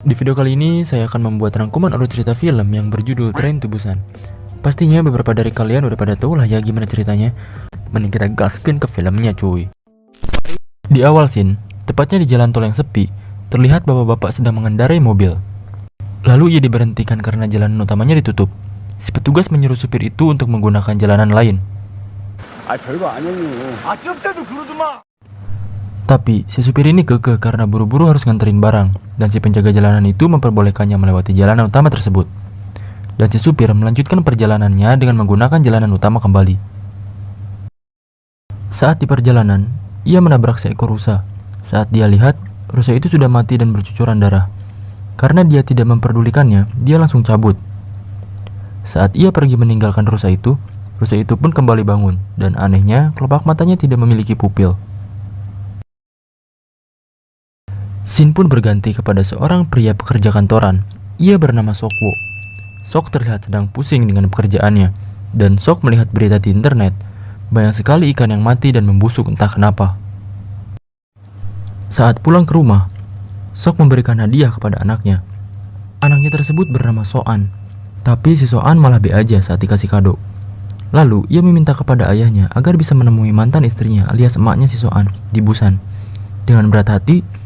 Di video kali ini saya akan membuat rangkuman alur cerita film yang berjudul Train to Busan. Pastinya beberapa dari kalian udah pada tahu lah ya gimana ceritanya. Mending kita gaskin ke filmnya cuy. Di awal scene, tepatnya di jalan tol yang sepi, terlihat bapak-bapak sedang mengendarai mobil. Lalu ia diberhentikan karena jalanan utamanya ditutup. Si petugas menyuruh supir itu untuk menggunakan jalanan lain. Tapi si supir ini kekeh karena buru-buru harus nganterin barang, dan si penjaga jalanan itu memperbolehkannya melewati jalanan utama tersebut. Dan si supir melanjutkan perjalanannya dengan menggunakan jalanan utama kembali. Saat di perjalanan, ia menabrak seekor rusa. Saat dia lihat, rusa itu sudah mati dan bercucuran darah. Karena dia tidak memperdulikannya, dia langsung cabut. Saat ia pergi meninggalkan rusa itu pun kembali bangun, dan anehnya kelopak matanya tidak memiliki pupil. Scene pun berganti kepada seorang pria pekerja kantoran. Ia bernama Sokwo. Sok terlihat sedang pusing dengan pekerjaannya, dan Sok melihat berita di internet. Banyak sekali ikan yang mati dan membusuk entah kenapa. Saat pulang ke rumah, Sok memberikan hadiah kepada anaknya. Anaknya tersebut bernama Soan, tapi si Soan malah be aja saat dikasih kado. Lalu ia meminta kepada ayahnya agar bisa menemui mantan istrinya alias emaknya si Soan di Busan. Dengan berat hati,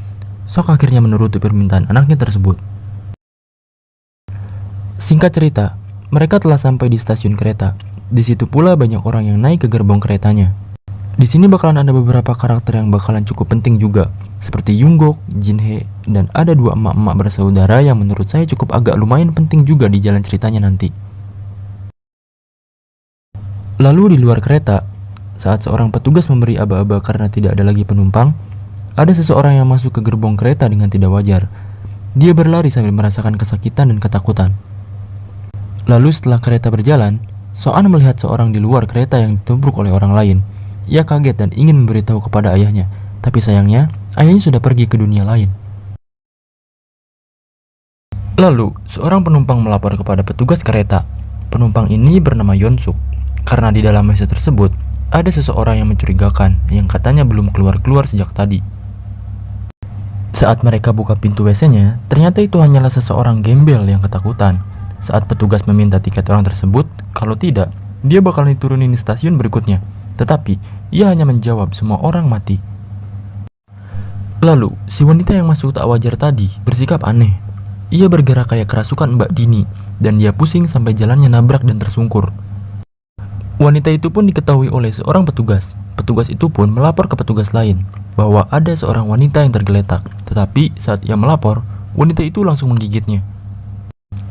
Sok akhirnya menuruti permintaan anaknya tersebut. Singkat cerita, mereka telah sampai di stasiun kereta. Di situ pula banyak orang yang naik ke gerbong keretanya. Di sini bakalan ada beberapa karakter yang bakalan cukup penting juga, seperti Yunggok, Jinhae, dan ada dua emak-emak bersaudara yang menurut saya cukup agak lumayan penting juga di jalan ceritanya nanti. Lalu di luar kereta, saat seorang petugas memberi aba-aba karena tidak ada lagi penumpang, ada seseorang yang masuk ke gerbong kereta dengan tidak wajar. Dia berlari sambil merasakan kesakitan dan ketakutan. Lalu setelah kereta berjalan, Soan melihat seorang di luar kereta yang ditubruk oleh orang lain. Ia kaget dan ingin memberitahu kepada ayahnya, tapi sayangnya ayahnya sudah pergi ke dunia lain. Lalu seorang penumpang melapor kepada petugas kereta. Penumpang ini bernama Yonsuk. Karena di dalam WC tersebut ada seseorang yang mencurigakan yang katanya belum keluar-keluar sejak tadi. Saat mereka buka pintu WC-nya, ternyata itu hanyalah seseorang gembel yang ketakutan. Saat petugas meminta tiket orang tersebut, kalau tidak, dia bakal diturunin di stasiun berikutnya. Tetapi, ia hanya menjawab semua orang mati. Lalu, si wanita yang masuk tak wajar tadi bersikap aneh. Ia bergerak kayak kerasukan Mbak Dini, dan dia pusing sampai jalannya nabrak dan tersungkur. Wanita itu pun diketahui oleh seorang petugas. Petugas itu pun melapor ke petugas lain bahwa ada seorang wanita yang tergeletak. Tetapi saat ia melapor, wanita itu langsung menggigitnya.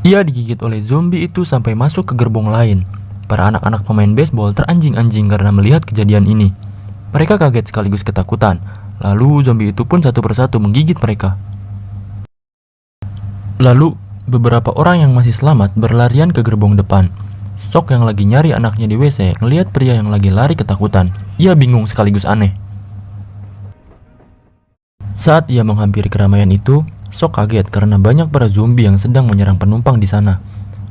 Ia digigit oleh zombie itu sampai masuk ke gerbong lain. Para anak-anak pemain baseball teranjing-anjing karena melihat kejadian ini. Mereka kaget sekaligus ketakutan. Lalu zombie itu pun satu persatu menggigit mereka. Lalu beberapa orang yang masih selamat berlarian ke gerbong depan. Sok yang lagi nyari anaknya di WC ngelihat pria yang lagi lari ketakutan. Ia bingung sekaligus aneh. Saat ia menghampiri keramaian itu, Sok kaget karena banyak para zombie yang sedang menyerang penumpang di sana.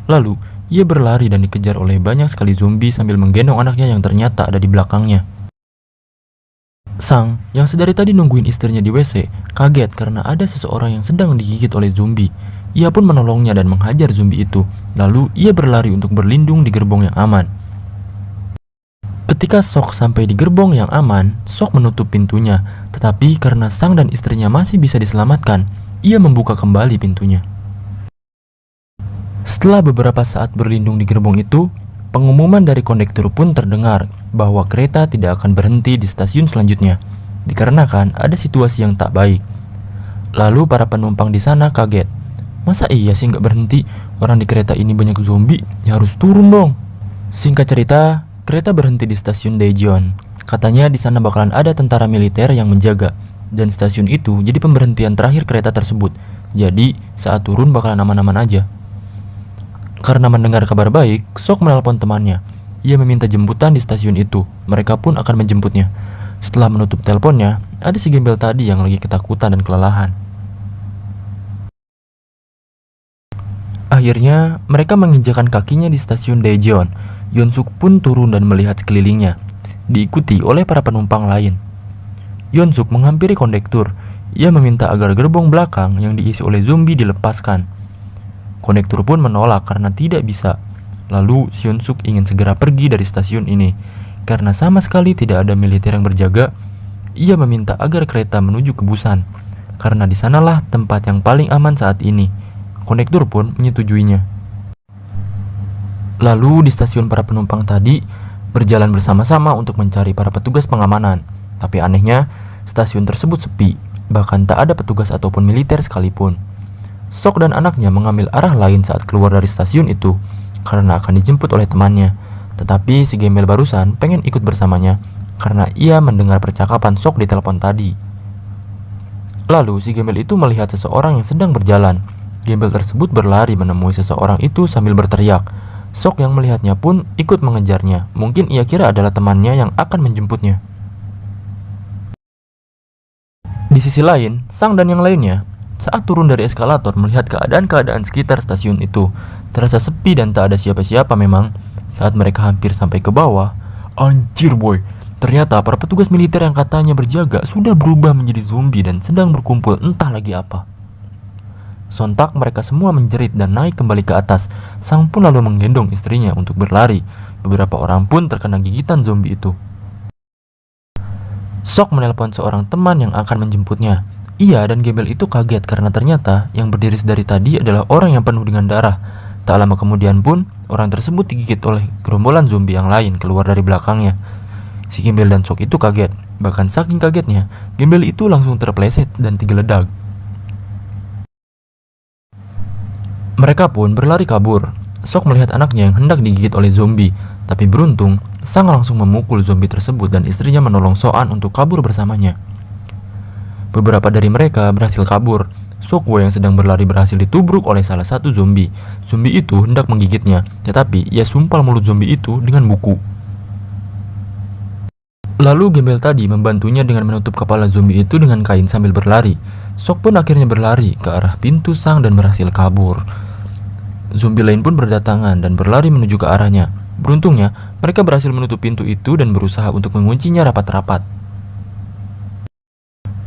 Lalu, ia berlari dan dikejar oleh banyak sekali zombie sambil menggendong anaknya yang ternyata ada di belakangnya. Sang, yang sedari tadi nungguin istrinya di WC, kaget karena ada seseorang yang sedang digigit oleh zombie. Ia pun menolongnya dan menghajar zombie itu. Lalu ia berlari untuk berlindung di gerbong yang aman. Ketika Sok sampai di gerbong yang aman, Sok menutup pintunya. Tetapi karena Sang dan istrinya masih bisa diselamatkan, ia membuka kembali pintunya. Setelah beberapa saat berlindung di gerbong itu, pengumuman dari kondektur pun terdengar bahwa kereta tidak akan berhenti di stasiun selanjutnya, dikarenakan ada situasi yang tak baik. Lalu para penumpang di sana kaget. Masa iya sih nggak berhenti? Orang di kereta ini banyak zombie, ya harus turun dong. Singkat cerita, kereta berhenti di stasiun Daejeon. Katanya di sana bakalan ada tentara militer yang menjaga, dan stasiun itu jadi pemberhentian terakhir kereta tersebut. Jadi saat turun bakalan aman-aman aja. Karena mendengar kabar baik, Sok menelpon temannya. Ia meminta jemputan di stasiun itu. Mereka pun akan menjemputnya. Setelah menutup teleponnya, ada si gembel tadi yang lagi ketakutan dan kelelahan. Akhirnya, mereka menginjakan kakinya di stasiun Daejeon. Yonsuk pun turun dan melihat sekelilingnya, diikuti oleh para penumpang lain. Yonsuk menghampiri kondektur. Ia meminta agar gerbong belakang yang diisi oleh zombie dilepaskan. Kondektur pun menolak karena tidak bisa. Lalu Hyun-suk ingin segera pergi dari stasiun ini. Karena sama sekali tidak ada militer yang berjaga, ia meminta agar kereta menuju ke Busan, karena di sanalah tempat yang paling aman saat ini. Kondektur pun menyetujuinya. Lalu di stasiun para penumpang tadi berjalan bersama-sama untuk mencari para petugas pengamanan. Tapi anehnya, stasiun tersebut sepi, bahkan tak ada petugas ataupun militer sekalipun. Sok dan anaknya mengambil arah lain saat keluar dari stasiun itu, karena akan dijemput oleh temannya. Tetapi si gembel barusan pengen ikut bersamanya, karena ia mendengar percakapan Sok di telepon tadi. Lalu si gembel itu melihat seseorang yang sedang berjalan. Gembel tersebut berlari menemui seseorang itu sambil berteriak. Sok yang melihatnya pun ikut mengejarnya. Mungkin ia kira adalah temannya yang akan menjemputnya. Di sisi lain, Sang dan yang lainnya saat turun dari eskalator melihat keadaan-keadaan sekitar stasiun itu. Terasa sepi dan tak ada siapa-siapa memang. Saat mereka hampir sampai ke bawah, anjir boy, ternyata para petugas militer yang katanya berjaga sudah berubah menjadi zombie dan sedang berkumpul entah lagi apa. Sontak mereka semua menjerit dan naik kembali ke atas. Sang pun lalu menggendong istrinya untuk berlari. Beberapa orang pun terkena gigitan zombie itu. Sok menelpon seorang teman yang akan menjemputnya. Ia dan gembel itu kaget karena ternyata yang berdiri dari tadi adalah orang yang penuh dengan darah. Tak lama kemudian pun orang tersebut digigit oleh gerombolan zombie yang lain keluar dari belakangnya. Si gembel dan Sok itu kaget. Bahkan saking kagetnya, gembel itu langsung terpeleset dan digeledag. Mereka pun berlari kabur. Sok melihat anaknya yang hendak digigit oleh zombie, tapi beruntung Sang langsung memukul zombie tersebut dan istrinya menolong Soan untuk kabur bersamanya. Beberapa dari mereka berhasil kabur. Sokwo yang sedang berlari berhasil ditubruk oleh salah satu zombie. Zombie itu hendak menggigitnya, tetapi ia sumpal mulut zombie itu dengan buku. Lalu gembel tadi membantunya dengan menutup kepala zombie itu dengan kain sambil berlari. Sok pun akhirnya berlari ke arah pintu Sang dan berhasil kabur. Zombie lain pun berdatangan dan berlari menuju ke arahnya. Beruntungnya, mereka berhasil menutup pintu itu dan berusaha untuk menguncinya rapat-rapat.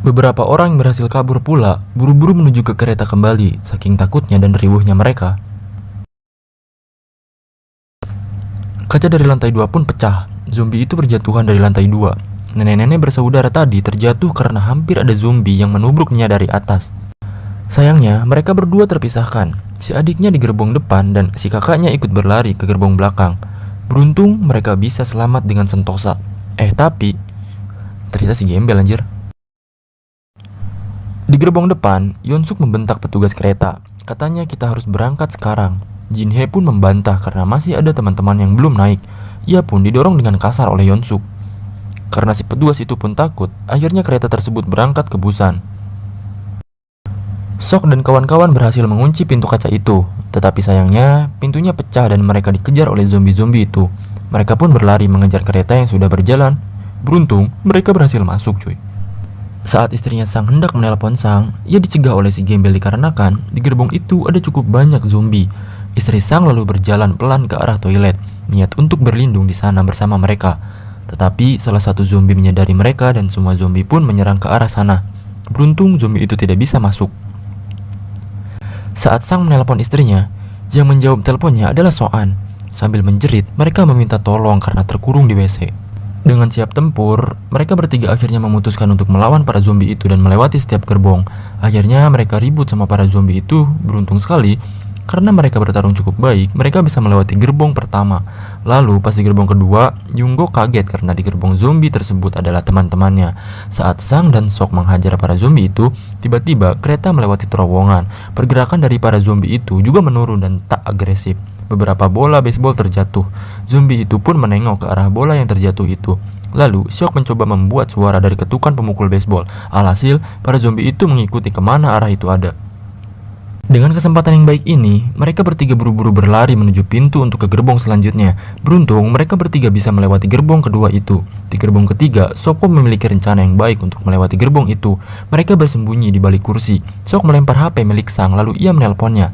Beberapa orang yang berhasil kabur pula buru-buru menuju ke kereta kembali, saking takutnya dan riuhnya mereka. Kaca dari lantai 2 pun pecah. Zombie itu berjatuhan dari lantai 2. Nenek-nenek bersaudara tadi terjatuh karena hampir ada zombie yang menubruknya dari atas. Sayangnya, mereka berdua terpisahkan. Si adiknya di gerbong depan dan si kakaknya ikut berlari ke gerbong belakang. Beruntung mereka bisa selamat dengan sentosa. Tapi ternyata si gembel anjir. Di gerbong depan, Hyun-suk membentak petugas kereta. Katanya kita harus berangkat sekarang. Jin-hye pun membantah karena masih ada teman-teman yang belum naik. Ia pun didorong dengan kasar oleh Hyun-suk. Karena si petugas itu pun takut, akhirnya kereta tersebut berangkat ke Busan. Sok dan kawan-kawan berhasil mengunci pintu kaca itu. Tetapi sayangnya, pintunya pecah dan mereka dikejar oleh zombie-zombie itu. Mereka pun berlari mengejar kereta yang sudah berjalan. Beruntung, mereka berhasil masuk cuy. Saat istrinya Sang hendak menelpon Sang, ia dicegah oleh si gembel dikarenakan di gerbong itu ada cukup banyak zombie. Istri Sang lalu berjalan pelan ke arah toilet, niat untuk berlindung di sana bersama mereka. Tetapi salah satu zombie menyadari mereka dan semua zombie pun menyerang ke arah sana. Beruntung zombie itu tidak bisa masuk. Saat Sang menelpon istrinya, yang menjawab teleponnya adalah Soan. Sambil menjerit, mereka meminta tolong karena terkurung di WC. Dengan siap tempur, mereka bertiga akhirnya memutuskan untuk melawan para zombie itu dan melewati setiap gerbong. Akhirnya mereka ribut sama para zombie itu. Beruntung sekali, karena mereka bertarung cukup baik, mereka bisa melewati gerbong pertama. Lalu pas di gerbong kedua, Yunggo kaget karena di gerbong zombie tersebut adalah teman-temannya. Saat Sang dan Sok menghajar para zombie itu, tiba-tiba kereta melewati terowongan. Pergerakan dari para zombie itu juga menurun dan tak agresif. Beberapa bola baseball terjatuh. Zombie itu pun menengok ke arah bola yang terjatuh itu. Lalu, Syok mencoba membuat suara dari ketukan pemukul baseball. Alhasil, para zombie itu mengikuti kemana arah itu ada. Dengan kesempatan yang baik ini, mereka bertiga buru-buru berlari menuju pintu untuk ke gerbong selanjutnya. Beruntung, mereka bertiga bisa melewati gerbong kedua itu. Di gerbong ketiga, Soko memiliki rencana yang baik untuk melewati gerbong itu. Mereka bersembunyi di balik kursi. Sok melempar HP milik Sang, lalu ia menelponnya.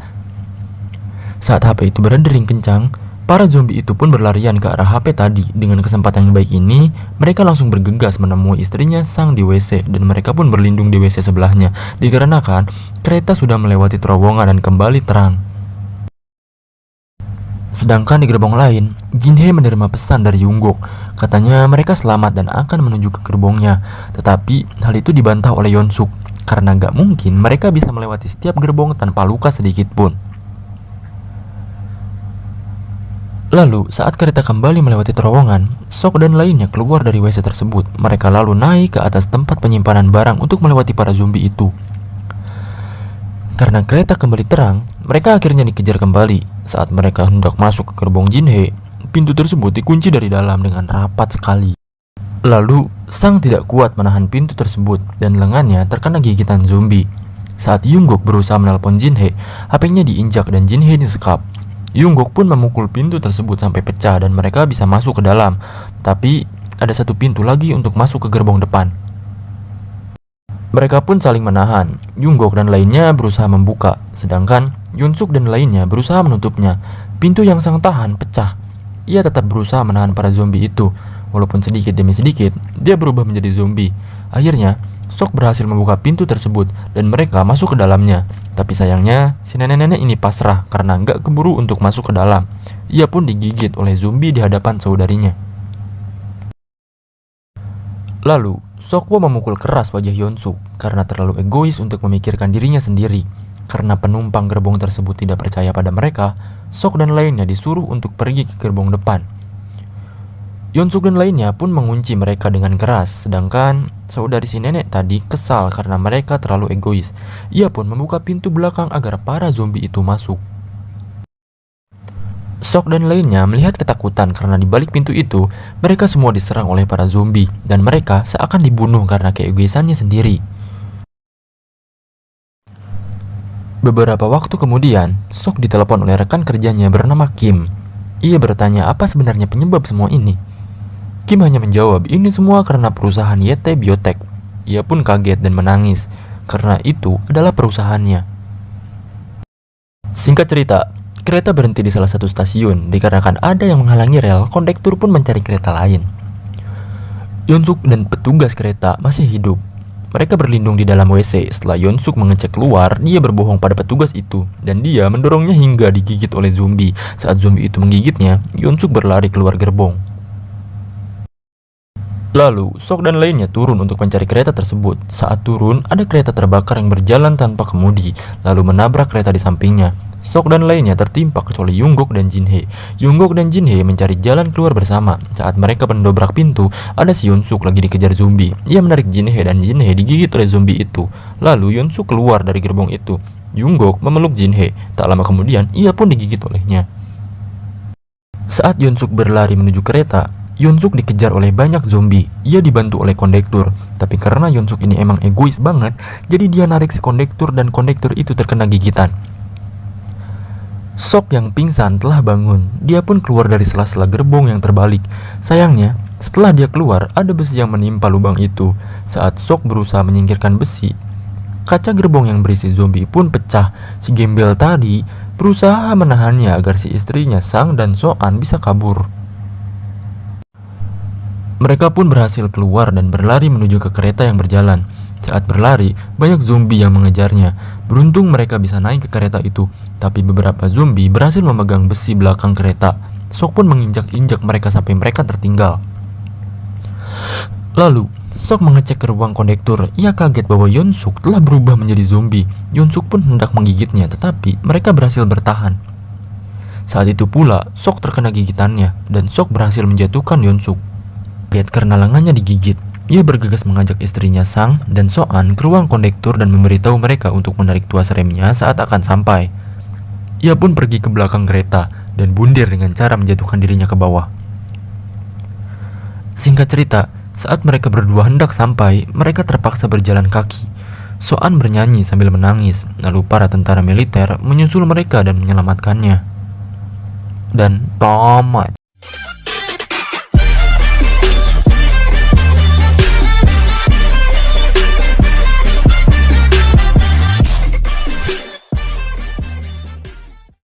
Saat HP itu berdering kencang, Para zombie itu pun berlarian ke arah HP tadi. Dengan kesempatan yang baik ini, mereka langsung bergegas menemui istrinya Sang di WC, dan mereka pun berlindung di WC sebelahnya, dikarenakan kereta sudah melewati terowongan dan kembali terang. Sedangkan di gerbong lain, Jinhye menerima pesan dari Yunggok. Katanya mereka selamat dan akan menuju ke gerbongnya. Tetapi hal itu dibantah oleh Yeonsuk, karena gak mungkin mereka bisa melewati setiap gerbong tanpa luka sedikit pun. Lalu, saat kereta kembali melewati terowongan, Sok dan lainnya keluar dari WC tersebut. Mereka lalu naik ke atas tempat penyimpanan barang untuk melewati para zombie itu. Karena kereta kembali terang, mereka akhirnya dikejar kembali. Saat mereka hendak masuk ke gerbong Jinhye, pintu tersebut dikunci dari dalam dengan rapat sekali. Lalu, Sang tidak kuat menahan pintu tersebut dan lengannya terkena gigitan zombie. Saat Yunggok berusaha menelpon Jinhye, HP-nya diinjak dan Jinhye disekap. Yunggok pun memukul pintu tersebut sampai pecah dan mereka bisa masuk ke dalam. Tapi ada satu pintu lagi untuk masuk ke gerbong depan. Mereka pun saling menahan. Yunggok dan lainnya berusaha membuka, sedangkan Yeonsuk dan lainnya berusaha menutupnya. Pintu yang Sang tahan pecah. Ia tetap berusaha menahan para zombie itu. Walaupun sedikit demi sedikit, dia berubah menjadi zombie. Akhirnya, Sok berhasil membuka pintu tersebut dan mereka masuk ke dalamnya. Tapi sayangnya, si nenek-nenek ini pasrah karena nggak keburu untuk masuk ke dalam. Ia pun digigit oleh zombie di hadapan saudarinya. Lalu, Sokwo memukul keras wajah Yeonsuk karena terlalu egois untuk memikirkan dirinya sendiri. Karena penumpang gerbong tersebut tidak percaya pada mereka, Sok dan lainnya disuruh untuk pergi ke gerbong depan. Yeonsuk dan lainnya pun mengunci mereka dengan keras, sedangkan saudari si nenek tadi kesal karena mereka terlalu egois. Ia pun membuka pintu belakang agar para zombie itu masuk. Sok dan lainnya melihat ketakutan karena di balik pintu itu, mereka semua diserang oleh para zombie dan mereka seakan dibunuh karena keegoisannya sendiri. Beberapa waktu kemudian, Sok ditelepon oleh rekan kerjanya bernama Kim. Ia bertanya apa sebenarnya penyebab semua ini. Kim hanya menjawab ini semua karena perusahaan YT Biotech. Ia pun kaget dan menangis karena itu adalah perusahaannya. Singkat cerita, kereta berhenti di salah satu stasiun dikarenakan ada yang menghalangi rel. Kondektur pun mencari kereta lain. Yeonsuk dan petugas kereta masih hidup. Mereka berlindung di dalam WC. Setelah Yeonsuk mengecek keluar, dia berbohong pada petugas itu dan dia mendorongnya hingga digigit oleh zombie. Saat zombie itu menggigitnya, Yeonsuk berlari keluar gerbong. Lalu, Sok dan lainnya turun untuk mencari kereta tersebut. Saat turun, ada kereta terbakar yang berjalan tanpa kemudi, lalu menabrak kereta di sampingnya. Sok dan lainnya tertimpa kecuali Yunggok dan Jinhye. Yunggok dan Jinhye mencari jalan keluar bersama. Saat mereka mendobrak pintu, ada si Yeonsuk lagi dikejar zombie. Ia menarik Jinhye dan Jinhye digigit oleh zombie itu. Lalu Yeonsuk keluar dari gerbong itu. Yunggok memeluk Jinhye. Tak lama kemudian, ia pun digigit olehnya. Saat Yeonsuk berlari menuju kereta, Yeonsuk dikejar oleh banyak zombie. Ia dibantu oleh kondektur. Tapi karena Yeonsuk ini emang egois banget, jadi dia narik si kondektur dan kondektur itu terkena gigitan. Sok yang pingsan telah bangun. Dia pun keluar dari sela-sela gerbong yang terbalik. Sayangnya, setelah dia keluar, ada besi yang menimpa lubang itu. Saat Sok berusaha menyingkirkan besi, kaca gerbong yang berisi zombie pun pecah. Si gembel tadi berusaha menahannya agar si istrinya Sang dan Soan bisa kabur. Mereka pun berhasil keluar dan berlari menuju ke kereta yang berjalan. Saat berlari, banyak zombie yang mengejarnya. Beruntung mereka bisa naik ke kereta itu, tapi beberapa zombie berhasil memegang besi belakang kereta. Sok pun menginjak-injak mereka sampai mereka tertinggal. Lalu, Sok mengecek ke ruang kondektur. Ia kaget bahwa Yeonsuk telah berubah menjadi zombie. Yeonsuk pun hendak menggigitnya, tetapi mereka berhasil bertahan. Saat itu pula, Sok terkena gigitannya, dan Sok berhasil menjatuhkan Yeonsuk. Kaget karena lengannya digigit. Ia bergegas mengajak istrinya Sang dan Soan ke ruang kondektur dan memberitahu mereka untuk menarik tuas remnya saat akan sampai. Ia pun pergi ke belakang kereta dan bundir dengan cara menjatuhkan dirinya ke bawah. Singkat cerita, saat mereka berdua hendak sampai, mereka terpaksa berjalan kaki. Soan bernyanyi sambil menangis, lalu para tentara militer menyusul mereka dan menyelamatkannya. Dan tamat.